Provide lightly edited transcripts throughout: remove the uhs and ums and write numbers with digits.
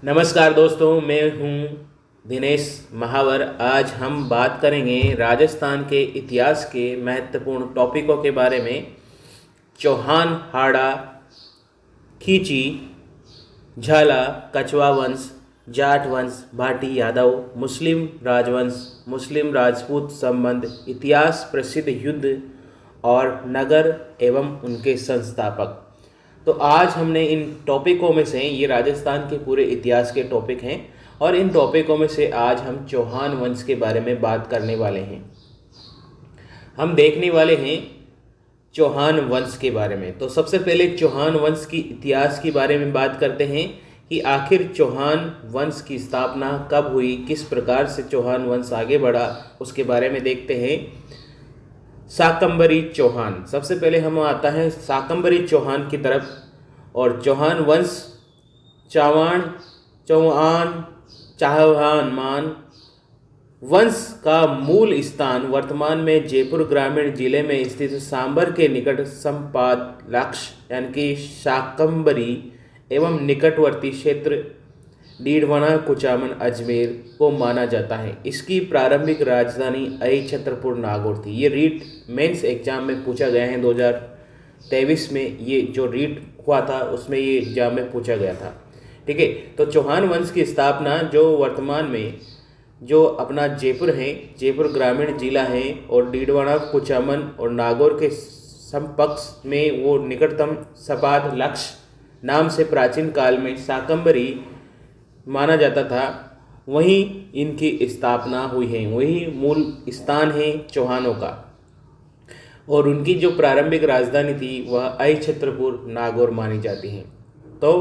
नमस्कार दोस्तों, मैं हूं दिनेश महावर। आज हम बात करेंगे राजस्थान के इतिहास के महत्वपूर्ण टॉपिकों के बारे में। चौहान, हाड़ा, खींची, झाला, कछवा वंश, जाट वंश, भाटी, यादव, मुस्लिम राजवंश, मुस्लिम राजपूत संबंध, इतिहास, प्रसिद्ध युद्ध और नगर एवं उनके संस्थापक। तो आज हमने इन टॉपिकों में से, ये राजस्थान के पूरे इतिहास के टॉपिक हैं और इन टॉपिकों में से आज हम चौहान वंश के बारे में बात करने वाले हैं। हम देखने वाले हैं चौहान वंश के बारे में। तो सबसे पहले चौहान वंश की इतिहास के बारे में बात करते हैं कि आखिर चौहान वंश की स्थापना कब हुई, किस प्रकार से चौहान वंश आगे बढ़ा, उसके बारे में देखते हैं। शाकंभरी चौहान, सबसे पहले हम आता है शाकंभरी चौहान की तरफ। और चौहान वंश चौहान मान वंश का मूल स्थान वर्तमान में जयपुर ग्रामीण जिले में स्थित सांबर के निकट संपादलक्ष यानी कि शाकंभरी एवं निकटवर्ती क्षेत्र डीडवाना, कुचामन, अजमेर को माना जाता है। इसकी प्रारंभिक राजधानी अहि छत्रपुर नागौर थी। ये रीट मेंस एग्जाम में पूछा गया है 2023 में। ये जो रीट हुआ था उसमें ये एग्जाम में पूछा गया था। ठीक है, तो चौहान वंश की स्थापना जो वर्तमान में जो अपना जयपुर है, जयपुर ग्रामीण जिला है और डीडवाना, कुचामन और नागौर के समकक्ष में वो निकटतम संपादलक्ष नाम से प्राचीन काल में शाकंभरी माना जाता था, वहीं इनकी स्थापना हुई है। वही मूल स्थान है चौहानों का। और उनकी जो प्रारंभिक राजधानी थी वह अहि छत्रपुर नागौर मानी जाती है। तो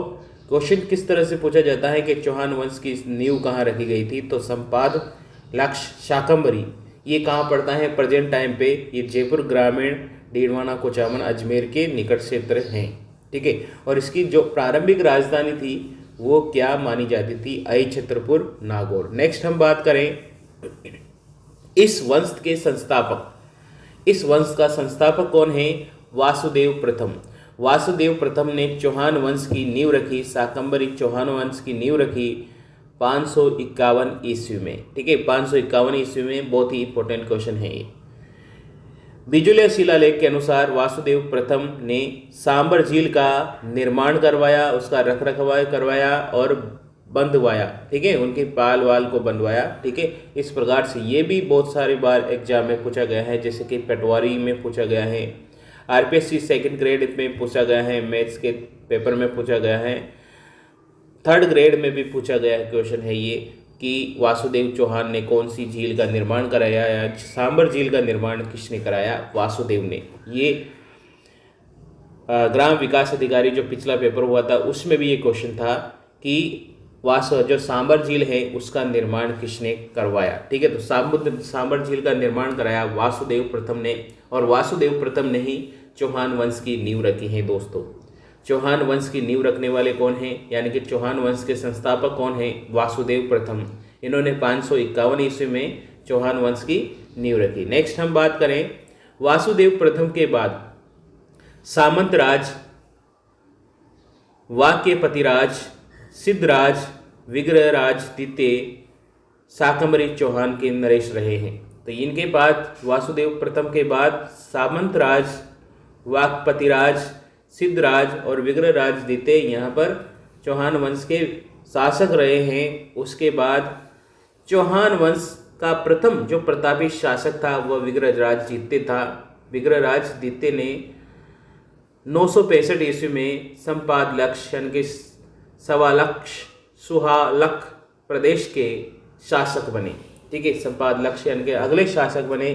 क्वेश्चन किस तरह से पूछा जाता है कि चौहान वंश की नींव कहाँ रखी गई थी, तो संपादलक्ष शाकंभरी ये कहाँ पड़ता है प्रेजेंट टाइम पे? ये जयपुर ग्रामीण, डीडवाना, कुचामन, अजमेर के निकट क्षेत्र हैं। ठीक है, और इसकी जो प्रारंभिक राजधानी थी वो क्या मानी जाती थी? अहि छत्रपुर नागौर। नेक्स्ट हम बात करें इस वंश के संस्थापक। इस वंश का संस्थापक कौन है? वासुदेव प्रथम। वासुदेव प्रथम ने चौहान वंश की नींव रखी, शाकंभरी चौहान वंश की नींव रखी 551 ईस्वी में। ठीक है, 551 ईस्वी में। बहुत ही इंपॉर्टेंट क्वेश्चन है ये। बिजुलिया शिलालेख के अनुसार वासुदेव प्रथम ने सांबर झील का निर्माण करवाया, उसका रखरखाव करवाया और बंधवाया। ठीक है, उनके पाल वाल को बंधवाया। ठीक है, इस प्रकार से ये भी बहुत सारी बार एग्जाम में पूछा गया है, जैसे कि पटवारी में पूछा गया है, आरपीएससी सेकंड ग्रेड में पूछा गया है, मैथ्स के पेपर में पूछा गया है, थर्ड ग्रेड में भी पूछा गया है। क्वेश्चन है ये कि वासुदेव चौहान ने कौन सी झील का निर्माण कराया या सांबर झील का निर्माण किसने कराया? वासुदेव ने। ये ग्राम विकास अधिकारी जो पिछला पेपर हुआ था उसमें भी ये क्वेश्चन था कि जो सांबर झील है उसका निर्माण किसने करवाया। ठीक है, तो सांबर झील का निर्माण कराया वासुदेव प्रथम ने, और वासुदेव प्रथम ने ही चौहान वंश की नींव रखी है। दोस्तों, चौहान वंश की नींव रखने वाले कौन हैं, यानी कि चौहान वंश के संस्थापक कौन हैं? वासुदेव प्रथम। इन्होंने 551 ईस्वी में चौहान वंश की नींव रखी। नेक्स्ट हम बात करें वासुदेव प्रथम के बाद सामंतराज, वाक्यपतिराज, सिद्धराज, विग्रहराज द्वितीय, शाकंभरी चौहान के नरेश रहे हैं। तो इनके बाद वासुदेव प्रथम के बाद सामंतराज, वाक्पतिराज, सिद्धराज और विग्रहराज द्वितीय यहाँ पर चौहान वंश के शासक रहे हैं। उसके बाद चौहान वंश का प्रथम जो प्रतापी शासक था वह विग्रहराज द्वितीय था। विग्रहराज द्वितीय ने 965 ईस्वी में संपादलक्ष यानी कि सवालक्ष सुहालक प्रदेश के शासक बने। ठीक है, संपादलक्ष यानी कि अगले शासक बने।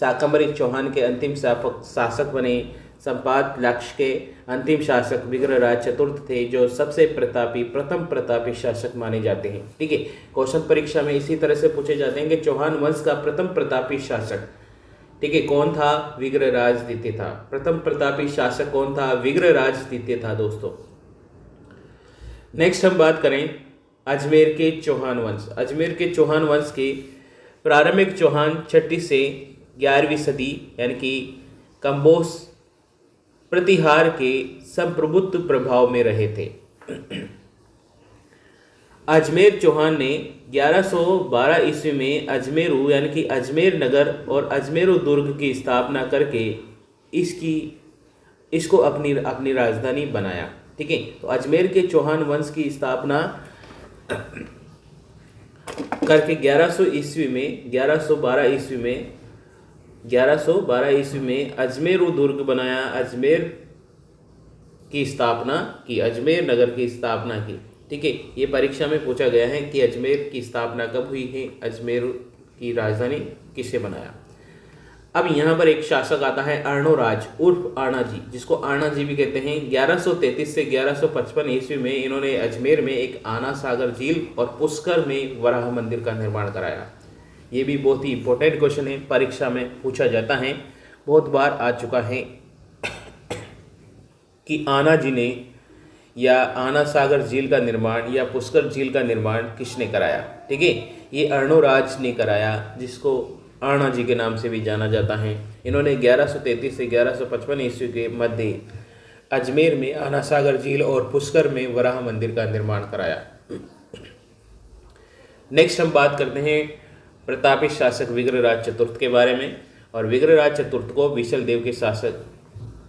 शाकंभरी चौहान के अंतिम शासक बने। संपादलक्ष के अंतिम शासक विग्रहराज चतुर्थ थे, जो सबसे प्रथम प्रतापी शासक माने जाते हैं। ठीक है, क्वेश्चन परीक्षा में इसी तरह से पूछे जाते हैं कि चौहान वंश का प्रथम प्रतापी शासक, ठीक है, कौन था? विग्रहराज द्वितीय था। प्रथम प्रतापी शासक कौन था? विग्रहराज द्वितीय था। दोस्तों, नेक्स्ट हम बात करें अजमेर के चौहान वंश। अजमेर के चौहान वंश के प्रारंभिक चौहान 6वीं से 11वीं सदी यानी कि कंबोज प्रतिहार के संप्रभुत्व प्रभाव में रहे थे। अजमेर चौहान ने 1112 ईस्वी में अजमेरू यानी कि अजमेर नगर और अजमेरू दुर्ग की स्थापना करके इसकी इसको अपनी अपनी राजधानी बनाया। ठीक है, तो अजमेर के चौहान वंश की स्थापना करके 1112 ईस्वी में अजमेरू दुर्ग बनाया, अजमेर की स्थापना की, अजमेर नगर की स्थापना की। ठीक है, ये परीक्षा में पूछा गया है कि अजमेर की स्थापना कब हुई है, अजमेर की राजधानी किसे बनाया। अब यहाँ पर एक शासक आता है अर्णोराज उर्फ आणाजी, जिसको आणाजी भी कहते हैं। 1133 से 1155 ईस्वी में इन्होंने अजमेर में एक आना सागर झील और पुष्कर में वराह मंदिर का निर्माण कराया। ये भी बहुत ही इंपॉर्टेंट क्वेश्चन है, परीक्षा में पूछा जाता है, बहुत बार आ चुका है कि आणाजी ने या आना सागर झील का निर्माण या पुष्कर झील का निर्माण किसने कराया। ठीक है, ये अर्णोराज ने कराया, जिसको आणाजी के नाम से भी जाना जाता है। इन्होंने 1133 से 1155 ईस्वी के मध्य अजमेर में आना सागर झील और पुष्कर में वराह मंदिर का निर्माण कराया। नेक्स्ट हम बात करते हैं प्रतापी शासक विग्रहराज चतुर्थ के बारे में। और विग्रहराज चतुर्थ को विशल देव के शासक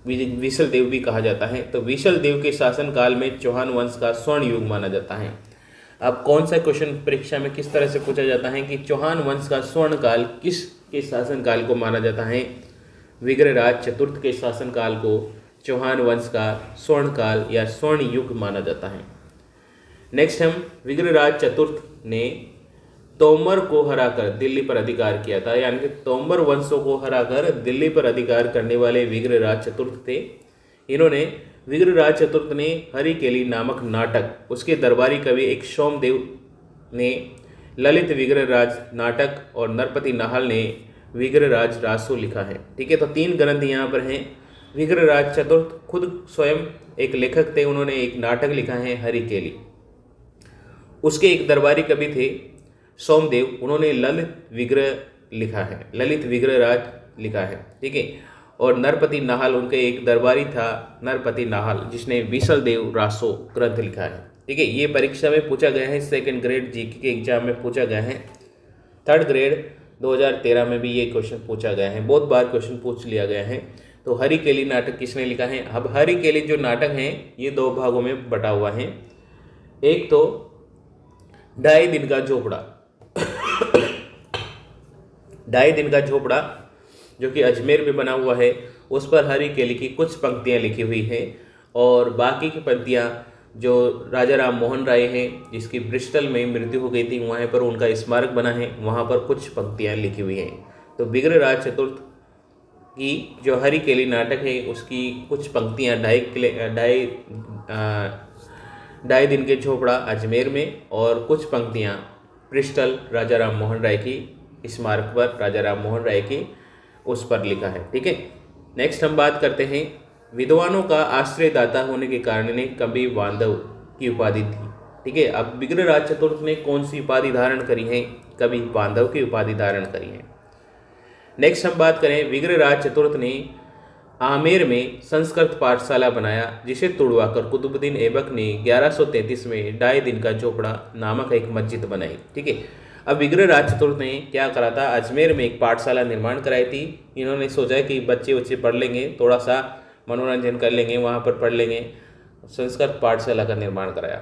विशल देव भी कहा जाता है। तो विशल देव के शासन काल में चौहान वंश का स्वर्ण युग माना जाता है। अब कौन सा क्वेश्चन परीक्षा में किस तरह से पूछा जाता है कि चौहान वंश का स्वर्ण काल किसके शासन काल को माना जाता है? विग्रहराज चतुर्थ के शासन काल को चौहान वंश का स्वर्ण काल या स्वर्ण युग माना जाता है। नेक्स्ट हम विग्रहराज चतुर्थ ने तोमर को हराकर दिल्ली पर अधिकार किया था, यानी कि तोमर वंशों को हराकर दिल्ली पर अधिकार करने वाले विग्रहराज चतुर्थ थे। इन्होंने विग्रहराज चतुर्थ ने हरिकेली नामक नाटक, उसके दरबारी कवि एक सोमदेव ने ललित विग्रहराज नाटक और नरपति नाहल ने विग्रहराज रासो लिखा है। ठीक है, तो 3 ग्रंथ यहाँ पर हैं। विग्रहराज चतुर्थ खुद स्वयं एक लेखक थे, उन्होंने एक नाटक लिखा है हरिकेली। उसके एक दरबारी कवि थे सोमदेव, उन्होंने ललित विग्रह लिखा है, ललित विग्रहराज लिखा है। ठीक है, और नरपति नाहल उनके एक दरबारी था नरपति नाहल, जिसने विशल देव रासो ग्रंथ लिखा है। ठीक है, ये परीक्षा में पूछा गया है, 2nd ग्रेड जीके के एग्जाम में पूछा गया है। 3rd ग्रेड 2013 में भी ये क्वेश्चन पूछा गया है, बहुत बार क्वेश्चन पूछ लिया गया है। तो हरिकेली नाटक किसने लिखा है? अब हरिकेली जो नाटक है ये 2 भागों में बटा हुआ है। एक तो 2.5 दिन का झोपड़ा 2.5 दिन का झोपड़ा जो कि अजमेर में बना हुआ है, उस पर हरिकेली की कुछ पंक्तियां लिखी हुई है, और बाकी की पंक्तियां जो राजा राम मोहन राय हैं, जिसकी ब्रिस्टल में मृत्यु हो गई थी, वहाँ पर उनका स्मारक बना है, वहाँ पर कुछ पंक्तियां लिखी हुई हैं। तो विग्रहराज चतुर्थ की जो हरिकेली नाटक है उसकी कुछ पंक्तियां 2.5 दिन के झोपड़ा अजमेर में, और कुछ पंक्तियां ब्रिस्टल राजा राम मोहन राय की स्मारक पर, राजा राम मोहन राय की उस पर लिखा है। ठीक है, नेक्स्ट हम बात करते हैं विद्वानों का आश्रयदाता होने के कारण इन्हें कवि बांधव की उपाधि थी। ठीक है, अब विग्रहराज चतुर्थ ने कौन सी उपाधि धारण करी है? कवि बांधव की उपाधि धारण करी है। नेक्स्ट हम बात करें, विग्रहराज चतुर्थ ने आमेर में संस्कृत पाठशाला बनाया, जिसे तुड़वाकर कुतुबुद्दीन ऐबक ने 1133 में 2.5 दिन का झोपड़ा नामक एक मस्जिद बनाई। ठीक है, अब विग्रहराज चतुर्थ ने क्या करा था? अजमेर में एक पाठशाला निर्माण कराई थी। इन्होंने सोचा कि बच्चे पढ़ लेंगे, थोड़ा सा मनोरंजन कर लेंगे, वहाँ पर पढ़ लेंगे, संस्कृत पाठशाला का निर्माण कराया।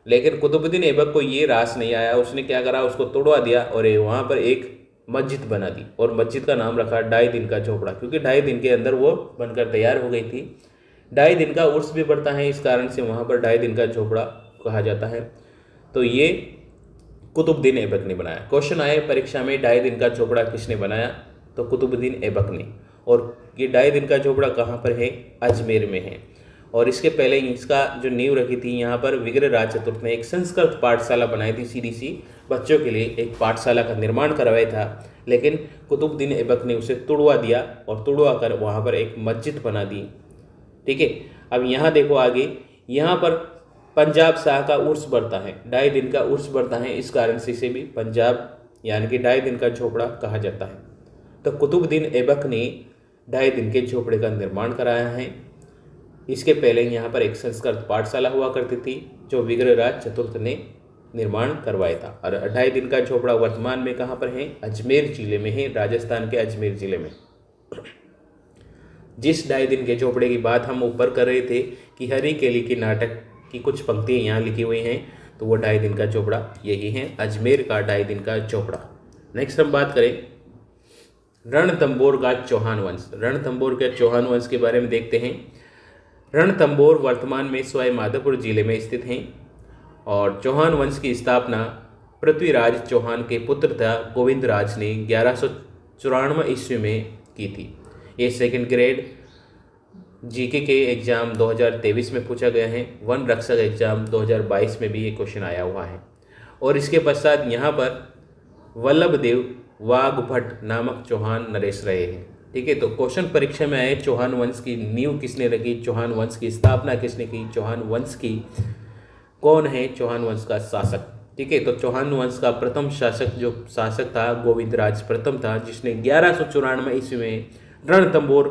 लेकिन कुतुबुद्दीन ऐबक को ये रास नहीं आया, उसने क्या करा, उसको तोड़वा दिया और वहाँ पर एक मस्जिद बना दी, और मस्जिद का नाम रखा 2.5 दिन का झोपड़ा, क्योंकि 2.5 दिन के अंदर वो बनकर तैयार हो गई थी। 2.5 दिन का उर्स भी पड़ता है, इस कारण से वहाँ पर 2.5 दिन का झोपड़ा कहा जाता है। तो ये कुतुबुद्दीन ऐबक ने बनाया। क्वेश्चन आए परीक्षा में 2.5 दिन का झोपड़ा किसने बनाया? तो कुतुबुद्दीन ऐबक ने। और ये 2.5 दिन का झोपड़ा कहाँ पर है? अजमेर में है। और इसके पहले इसका जो नींव रखी थी यहाँ पर विग्रहराज चतुर्थ ने एक संस्कृत पाठशाला बनाई थी, सीधी सी बच्चों के लिए एक पाठशाला का निर्माण करवाया था। लेकिन कुतुबुद्दीन ऐबक ने उसे तुड़वा दिया और तुड़वा कर वहाँ पर एक मस्जिद बना दी। ठीक है, अब यहाँ देखो आगे, यहाँ पर पंजाब शाह का उर्स बढ़ता है, 2.5 दिन का उर्स बढ़ता है, इस कारण से इसे भी पंजाब यानी कि 2.5 दिन का झोपड़ा कहा जाता है। तो कुतुबुद्दीन ऐबक ने 2.5 दिन के झोपड़े का निर्माण कराया है। इसके पहले यहाँ पर एक संस्कृत पाठशाला हुआ करती थी जो विग्रहराज चतुर्थ ने निर्माण करवाया था। और 2.5 दिन का झोपड़ा वर्तमान में कहाँ पर है? अजमेर जिले में है, राजस्थान के अजमेर जिले में। जिस 2.5 दिन के झोपड़े की बात हम ऊपर कर रहे थे कि हरी केली के नाटक की कुछ पंक्तियाँ यहाँ लिखी हुई हैं, तो वो 2.5 दिन का झोपड़ा यही है, अजमेर का 2.5 दिन का झोपड़ा। नेक्स्ट हम बात करें रणथंभौर का चौहान वंश। रणथंभौर के चौहान वंश के बारे में देखते हैं। रणथंभौर वर्तमान में सवाई माधोपुर जिले में स्थित हैं और चौहान वंश की स्थापना पृथ्वीराज चौहान के पुत्र था गोविंदराज ने 1194 ईस्वी में की थी। ये सेकंड ग्रेड जीके के एग्जाम 2023 में पूछा गया है। वन रक्षक एग्जाम 2022 में भी ये क्वेश्चन आया हुआ है। और इसके पश्चात यहाँ पर वल्लभदेव वाघभट्ट नामक चौहान नरेश रहे हैं। ठीक है, तो क्वेश्चन परीक्षा में आए चौहान वंश की नींव किसने रखी, चौहान वंश की स्थापना किसने की, चौहान वंश की कौन है चौहान वंश का शासक। ठीक है, तो चौहान वंश का प्रथम शासक था गोविंदराज प्रथम था, जिसने 1194 ईस्वी में रणथंभौर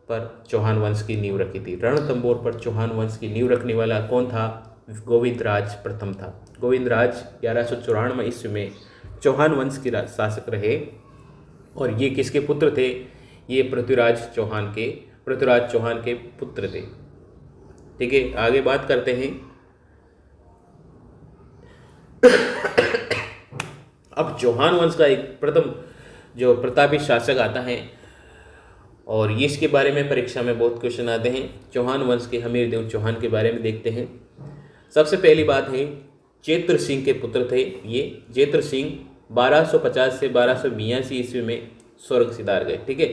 पर चौहान वंश की नींव रखी थी। रणथंभौर पर चौहान वंश की नींव रखने वाला कौन था? गोविंदराज प्रथम था। गोविंदराज 1194 ईस्वी में चौहान वंश के शासक रहे और ये किसके पुत्र थे? ये पृथ्वीराज चौहान के पुत्र थे। ठीक है, आगे बात करते हैं। अब चौहान वंश का एक प्रथम जो प्रतापी शासक आता है और ये इसके बारे में परीक्षा में बहुत क्वेश्चन आते हैं। चौहान वंश के हमीरदेव चौहान के बारे में देखते हैं। सबसे पहली बात है चेत्र सिंह के पुत्र थे ये। चेत्र सिंह 1250 से 1282 ईस्वी में स्वर्ग सिधार गए। ठीक है,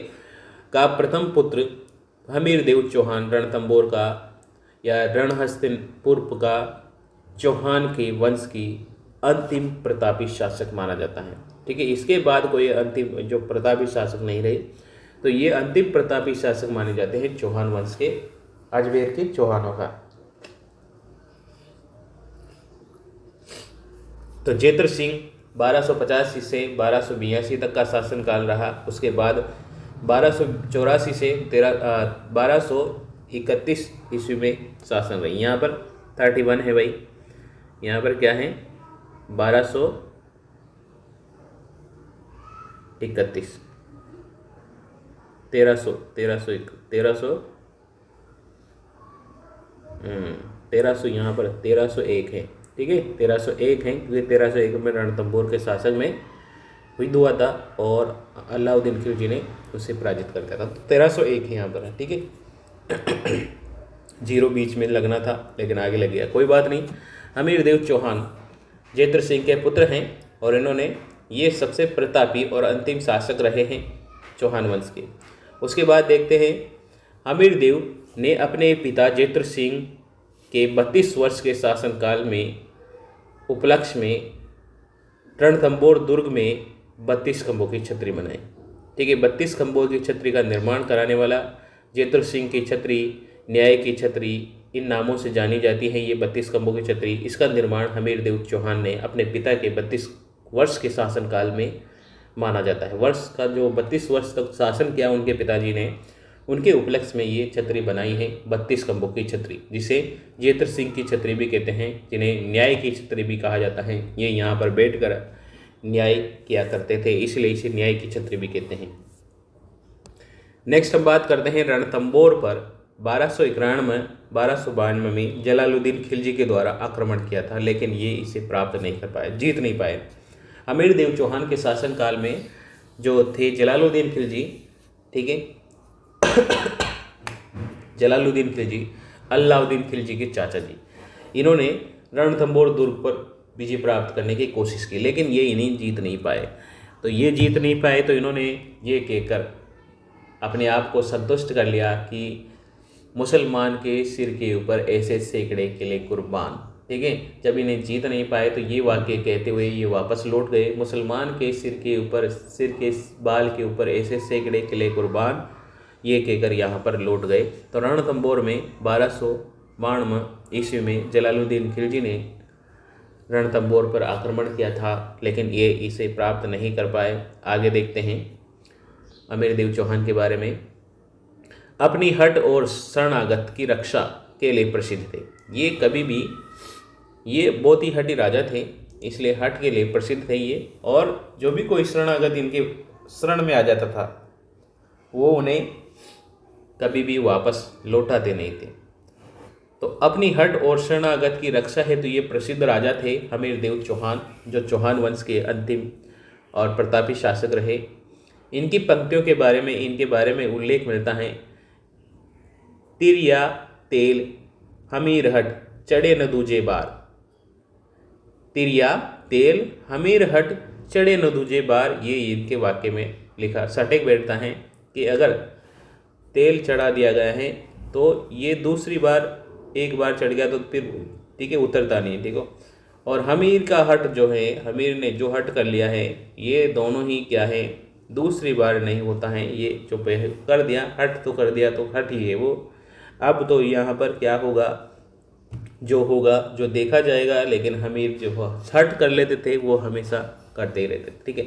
का प्रथम पुत्र हमीरदेव चौहान रणथंभौर का या रणहस्तिनपुर का चौहान के वंश की अंतिम प्रतापी शासक माना जाता है। ठीक है, इसके बाद कोई अंतिम जो प्रतापी शासक नहीं रहे, तो ये अंतिम प्रतापी शासक माने जाते हैं चौहान वंश के, अजमेर के चौहानों का। तो चेत्र सिंह 1250 से 1282 तक का शासनकाल रहा। उसके बाद 1284 से 1231 ईस्वी में शासन रही। यहाँ पर 31 है भाई, यहाँ पर क्या है 1231 1300 यहाँ पर 1301 है। ठीक है, 1301 है क्योंकि 1301 में रणथंभौर के शासक में युद्ध हुआ था और अलाउद्दीन खिलजी ने उसे पराजित कर दिया था। तो 1301 है यहाँ पर। ठीक है, जीरो बीच में लगना था लेकिन आगे लग गया, कोई बात नहीं। हमीरदेव चौहान चेत्र सिंह के पुत्र हैं और इन्होंने ये सबसे प्रतापी और अंतिम शासक रहे हैं चौहान वंश के। उसके बाद देखते हैं हमीरदेव ने अपने पिता चेत्र सिंह के 32 वर्ष के शासनकाल में उपलक्ष्य में रणथंभौर दुर्ग में 32 खंभों की छतरी बनाई। ठीक है, 32 खंभों की छतरी का निर्माण कराने वाला चेत्र सिंह की छतरी, न्याय की छतरी, इन नामों से जानी जाती है ये 32 खंभों की छतरी। इसका निर्माण हमीरदेव चौहान ने अपने पिता के 32 वर्ष के शासनकाल में माना जाता है। वर्ष का जो 32 वर्ष तक शासन किया उनके पिताजी ने, उनके उपलक्ष्य में ये छतरी बनाई है 32 खंभों की छतरी, जिसे चेत्र सिंह की छतरी भी कहते हैं, जिन्हें न्याय की छतरी भी कहा जाता है। ये यहाँ पर बैठकर न्याय किया करते थे, इसलिए इसे न्याय की छतरी भी कहते हैं। नेक्स्ट हम बात करते हैं रणथंभौर पर 1291-1292 में जलालुद्दीन खिलजी के द्वारा आक्रमण किया था, लेकिन ये इसे प्राप्त नहीं कर पाए, जीत नहीं पाए। हमीरदेव चौहान के शासनकाल में जो थे जलालुद्दीन खिलजी, ठीक है, जलालुद्दीन खिलजी अलाउद्दीन खिलजी के चाचा जी, इन्होंने रणथंभौर दुर्ग पर विजय प्राप्त करने की कोशिश की, लेकिन ये इन्हीं जीत नहीं पाए। तो ये जीत नहीं पाए तो इन्होंने ये कहकर अपने आप को संतुष्ट कर लिया कि मुसलमान के सिर के ऊपर ऐसे सैकड़े किले कुर्बान। ठीक है, जब इन्हें जीत नहीं पाए तो ये वाक्य कहते हुए ये वापस लौट गए, मुसलमान के सिर के बाल के ऊपर ऐसे सैकड़े किले कुर्बान, ये कहकर यहाँ पर लौट गए। तो रणथंभौर में 1292 ईस्वी में जलालुद्दीन खिलजी ने रणथंभौर पर आक्रमण किया था, लेकिन ये इसे प्राप्त नहीं कर पाए। आगे देखते हैं हमीरदेव चौहान के बारे में। अपनी हट और शरणागत की रक्षा के लिए प्रसिद्ध थे। ये कभी भी ये बहुत ही हठी राजा थे, इसलिए हठ के लिए प्रसिद्ध थे ये। और जो भी कोई शरणागत इनके शरण में आ जाता था वो उन्हें कभी भी वापस लौटाते नहीं थे। तो अपनी हट और शरणागत की रक्षा हेतु ये प्रसिद्ध राजा थे हमीरदेव चौहान, जो चौहान वंश के अंतिम और प्रतापी शासक रहे। इनकी पंक्तियों के बारे में उल्लेख मिलता है। तिरिया तेल हमीर हट चढ़े न दूजे बार। तिरिया तेल हमीर हट चढ़े न दूजे बार, ये इनके वाक्य में लिखा सटीक बैठता है कि अगर तेल चढ़ा दिया गया है तो ये दूसरी बार, एक बार चढ़ गया तो फिर ठीक है उतरता नहीं है, ठीक है। और हमीर का हट जो है, हमीर ने जो हट कर लिया है, ये दोनों ही क्या है, दूसरी बार नहीं होता है। ये जो कर दिया, हट तो कर दिया तो हट ही है वो। अब तो यहाँ पर क्या होगा, जो देखा जाएगा। लेकिन हमीर जो हट कर लेते थे वो हमेशा करते ही रहते थे, ठीक है।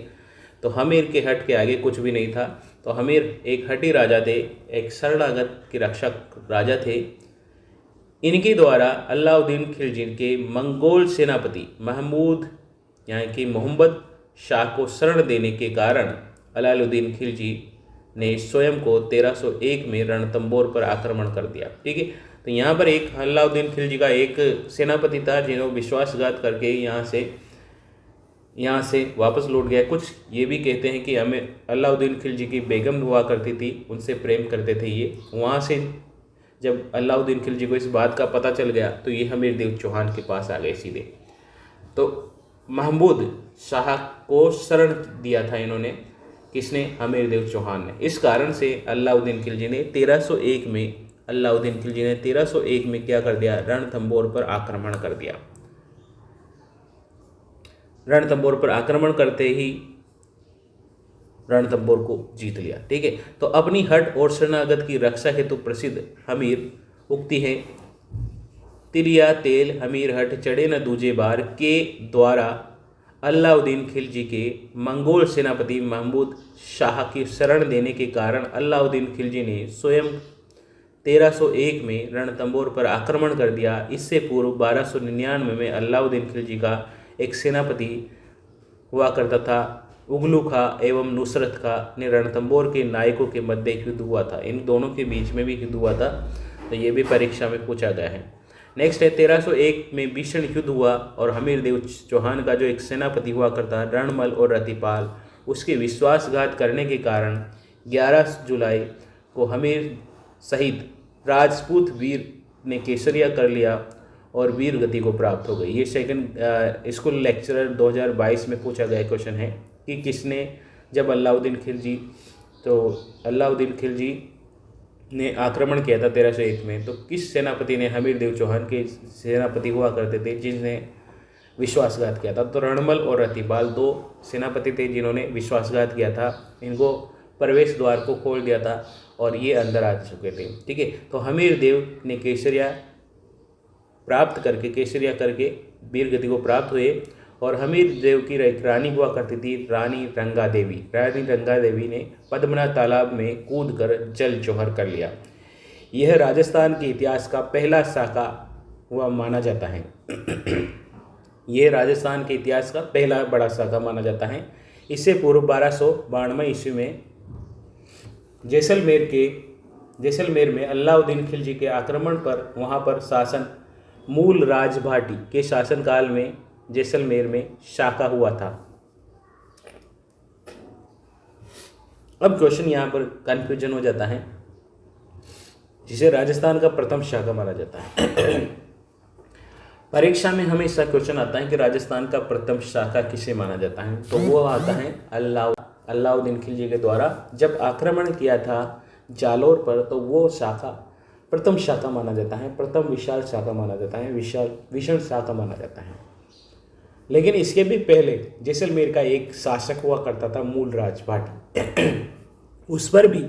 तो हमीर के हट के आगे कुछ भी नहीं था। तो हमीर एक हठी राजा थे, एक शरणागत के रक्षक राजा थे। इनके द्वारा अलाउद्दीन खिलजी के मंगोल सेनापति महमूद यानी कि मोहम्मद शाह को शरण देने के कारण अलाउद्दीन खिलजी ने स्वयं को 1301 में रणथंबोर पर आक्रमण कर दिया, ठीक है। तो यहाँ पर एक अलाउद्दीन खिलजी का एक सेनापति था जिन्होंने विश्वासघात करके यहाँ से वापस लौट गया। कुछ ये भी कहते हैं कि हमें अलाउद्दीन खिलजी की बेगम हुआ करती थी, उनसे प्रेम करते थे ये। वहाँ से जब अलाउद्दीन खिलजी को इस बात का पता चल गया तो ये हमीरदेव चौहान के पास आ गए सीधे। तो महमूद शाह को शरण दिया था इन्होंने, किसने, हमीरदेव चौहान ने। इस कारण से अलाउद्दीन खिलजी ने 1301 में क्या कर दिया, रणथंबोर पर आक्रमण कर दिया। रणथंबोर पर आक्रमण करते ही रणथंबोर को जीत लिया, ठीक है। तो अपनी हट और शरणागत की रक्षा हेतु प्रसिद्ध हमीर उक्ति है, तिरिया तेल हमीर हट चढ़े न दूजे बार के द्वारा अलाउद्दीन खिलजी के मंगोल सेनापति महमूद शाह की शरण देने के कारण अलाउद्दीन खिलजी ने स्वयं 1301 में रणथंबोर पर आक्रमण कर दिया। इससे पूर्व 1299 में अलाउद्दीन खिलजी का एक सेनापति हुआ करता था, उगलू खा एवं नुसरत खा ने रणथंबोर के नायकों के मध्य युद्ध हुआ था। इन दोनों के बीच में भी युद्ध हुआ था, तो ये भी परीक्षा में पूछा गया है। नेक्स्ट है 1301 में भीषण युद्ध हुआ और हमीरदेव चौहान का जो एक सेनापति हुआ करता रणमल और रतिपाल, उसके विश्वासघात करने के कारण 11 जुलाई को हमीर सहित राजपूत वीर ने केसरिया कर लिया और वीर गति को प्राप्त हो गई। ये सेकंड स्कूल लेक्चरर 2022 में पूछा गया क्वेश्चन है कि किसने, जब अलाउद्दीन खिलजी ने आक्रमण किया था 1301 में, तो किस सेनापति ने, हमीरदेव चौहान के सेनापति हुआ करते थे जिसने विश्वासघात किया था। तो रणमल और रतिपाल 2 सेनापति थे जिन्होंने विश्वासघात किया था। इनको प्रवेश द्वार को खोल दिया था और ये अंदर आ चुके थे, ठीक है। तो हमीरदेव ने केसरिया करके वीर गति को प्राप्त हुए। और हमीरदेव की एक रानी हुआ करती थी, रानी रंगा देवी ने पद्मना तालाब में कूदकर जल जौहर कर लिया। यह राजस्थान के इतिहास का पहला साका हुआ माना जाता है। यह राजस्थान के इतिहास का पहला बड़ा साका माना जाता है। इससे पूर्व 1292 ईस्वी में जैसलमेर में अलाउद्दीन खिलजी के आक्रमण पर वहाँ पर शासन मूल राजभाटी के शासनकाल में जैसलमेर में शाका हुआ था। अब क्वेश्चन यहाँ पर कंफ्यूजन हो जाता है, जिसे राजस्थान का प्रथम शाका माना जाता है। परीक्षा में हमेशा क्वेश्चन आता है कि राजस्थान का प्रथम शाका किसे माना जाता है, तो वो आता है अलाउद्दीन खिलजी के द्वारा जब आक्रमण किया था जालोर पर, तो वो शाखा प्रथम शाखा माना जाता है, प्रथम विशाल शाखा माना जाता है, विशाल शाखा माना जाता है। लेकिन इसके भी पहले जैसलमेर का एक शासक हुआ करता था मूल राजभाटी, उस पर भी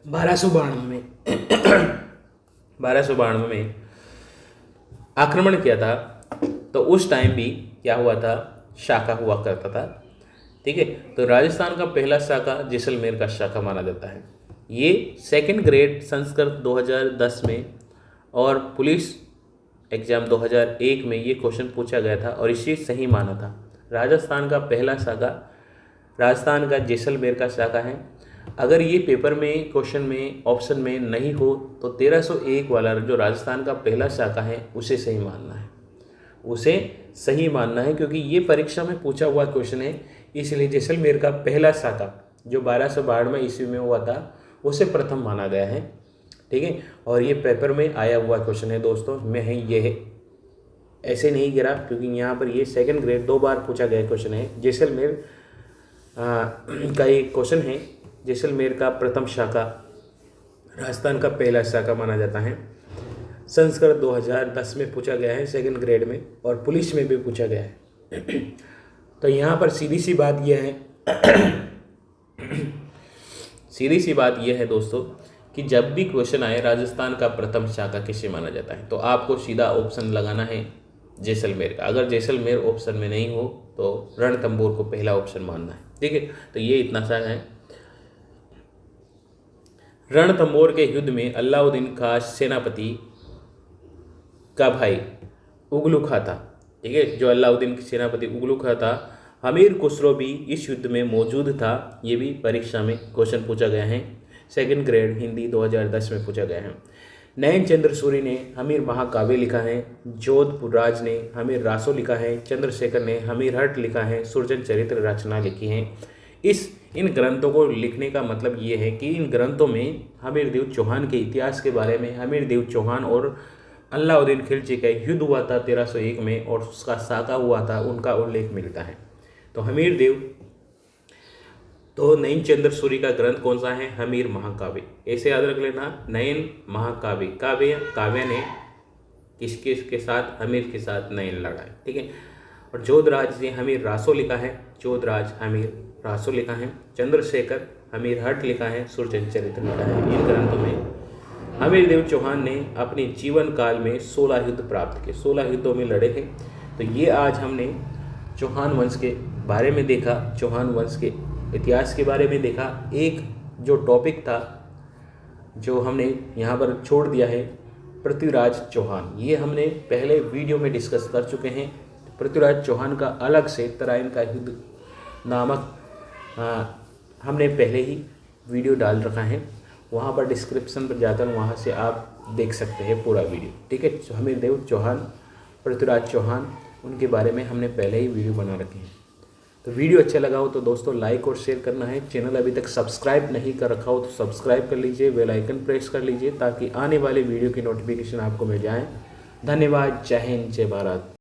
1292 में आक्रमण किया था। तो उस टाइम भी क्या हुआ था, शाखा हुआ करता था, ठीक है। तो राजस्थान का पहला शाखा जैसलमेर का शाखा माना जाता है। ये सेकंड ग्रेड संस्कृत 2010 में और पुलिस एग्ज़ाम 2001 में ये क्वेश्चन पूछा गया था और इसे सही माना था। राजस्थान का पहला शाखा राजस्थान का जैसलमेर का शाखा है। अगर ये पेपर में क्वेश्चन में ऑप्शन में नहीं हो तो 1301 वाला जो राजस्थान का पहला शाखा है उसे सही मानना है, उसे सही मानना है, क्योंकि ये परीक्षा में पूछा हुआ क्वेश्चन है। इसलिए जैसलमेर का पहला शाखा जो 1292 ईस्वी में हुआ था उसे प्रथम माना गया है। ठीक है, और ये पेपर में आया हुआ क्वेश्चन है दोस्तों। मैं ये ऐसे नहीं गिरा क्योंकि यहाँ पर ये सेकंड ग्रेड 2 बार पूछा गया क्वेश्चन है। जैसलमेर का एक क्वेश्चन है। जैसलमेर का प्रथम शाखा राजस्थान का पहला शाखा माना जाता है। संस्कृत 2010 में पूछा गया है सेकंड ग्रेड में, और पुलिस में भी पूछा गया है। तो यहाँ पर सीधी सी बात यह है दोस्तों कि जब भी क्वेश्चन आए राजस्थान का प्रथम शाखा किसे माना जाता है तो आपको सीधा ऑप्शन लगाना है जैसलमेर का। अगर जैसलमेर ऑप्शन में नहीं हो तो रणथंभौर को पहला ऑप्शन मानना है। ठीक है, तो ये इतना सा है। रणथंभौर के युद्ध में अलाउद्दीन का सेनापति का भाई उगलू खां था। ठीक है, जो अलाउद्दीन के सेनापति उगलू खां था, हमीर खुसरो भी इस युद्ध में मौजूद था। ये भी परीक्षा में क्वेश्चन पूछा गया है। सेकंड ग्रेड हिंदी 2010 में पूछा गया है। नयन चंद्र सूरी ने हमीर महाकाव्य लिखा है। जोधपुर राज ने हमीर रासो लिखा है। चंद्रशेखर ने हमीर हट लिखा है। सुरजन चरित्र रचना लिखी है। इन ग्रंथों को लिखने का मतलब ये है कि इन ग्रंथों में हमीरदेव चौहान के इतिहास के बारे में, हमीरदेव चौहान और अलाउद्दीन खिलजी का युद्ध हुआ था 1301 में और उसका साका हुआ था, उनका उल्लेख मिलता है। तो हमीरदेव तो नयन चंद्र सूरी का ग्रंथ कौन सा है? हमीर महाकाव्य। ऐसे याद रख लेना, नयन महाकाव्य। काव्य ने किसके साथ? हमीर के साथ नयन लड़ा है। ठीक है, और जोधराज ने हमीर रासो लिखा है। जोधराज हमीर रासो लिखा है। चंद्रशेखर हमीर हट लिखा है। सुरजन चरित्र लिखा है। इन ग्रंथों में हमीरदेव चौहान ने अपने जीवन काल में 16 युद्ध प्राप्त किए, 16 युद्धों में लड़े थे। तो ये आज हमने चौहान वंश के बारे में देखा, चौहान वंश के इतिहास के बारे में देखा। एक जो टॉपिक था जो हमने यहाँ पर छोड़ दिया है, पृथ्वीराज चौहान, ये हमने पहले वीडियो में डिस्कस कर चुके हैं। पृथ्वीराज चौहान का अलग से तराइन का युद्ध नामक हमने पहले ही वीडियो डाल रखा है, वहाँ पर डिस्क्रिप्शन पर जाकर वहाँ से आप देख सकते हैं पूरा वीडियो। ठीक है, हमीरदेव चौहान, पृथ्वीराज चौहान, उनके बारे में हमने पहले ही वीडियो बना रखे हैं। तो वीडियो अच्छा लगा हो तो दोस्तों लाइक और शेयर करना है। चैनल अभी तक सब्सक्राइब नहीं कर रखा हो तो सब्सक्राइब कर लीजिए, बेल आइकन प्रेस कर लीजिए ताकि आने वाले वीडियो की नोटिफिकेशन आपको मिल जाए। धन्यवाद। जय हिंद, जय भारत।